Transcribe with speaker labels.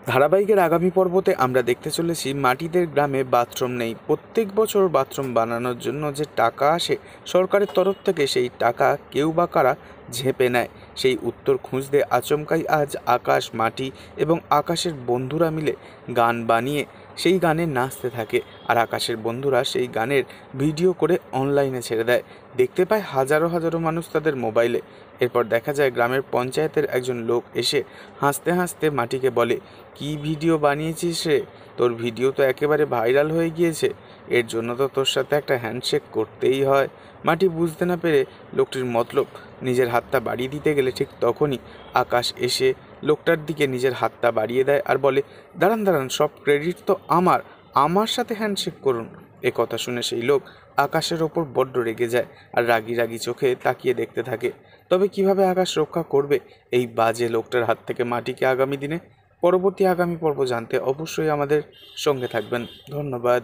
Speaker 1: ধারাবাহিকের আগামী পর্বতে আমরা দেখতে চলেছি মাটিদের গ্রামে বাথরুম নেই। প্রত্যেক বছর বাথরুম বানানোর জন্য যে টাকা আসে সরকারের তরফ থেকে, সেই টাকা কেউ বা কারা ঝেঁপে নেয়, সেই উত্তর খুঁজতে আচমকাই আজ আকাশ, মাটি এবং আকাশের বন্ধুরা মিলে গান বানিয়ে সেই গানে নাচতে থাকে। আর আকাশের বন্ধুরা সেই গানের ভিডিও করে অনলাইনে ছেড়ে দেয়। দেখতে পায় হাজারো হাজারো মানুষ তাদের মোবাইলে। এরপর দেখা যায় গ্রামের পঞ্চায়েতের একজন লোক এসে হাসতে হাসতে মাটিকে বলে, কী ভিডিও বানিয়েছিস রে? তোর ভিডিও তো একেবারে ভাইরাল হয়ে গিয়েছে, এর জন্য তো তোর সাথে একটা হ্যান্ডশেক করতেই হয়। মাটি বুঝতে না পেরে লোকটির মতলব নিজের হাতটা বাড়িয়ে দিতে গেলে ঠিক তখনই আকাশ এসে লোকটার দিকে নিজের হাতটা বাড়িয়ে দেয় আর বলে, দাঁড়ান দাঁড়ান, সব ক্রেডিট তো আমার, আমার সাথে হ্যান্ডশেক করুন। এ কথা শুনে সেই লোক আকাশের ওপর বড্ড রেগে যায় আর রাগি রাগি চোখে তাকিয়ে দেখতে থাকে। তবে কিভাবে আকাশ রক্ষা করবে এই বাজে লোকটার হাত থেকে মাটিকে আগামী দিনে? পরবর্তী আগামী পর্ব জানতে অবশ্যই আমাদের সঙ্গে থাকবেন। ধন্যবাদ।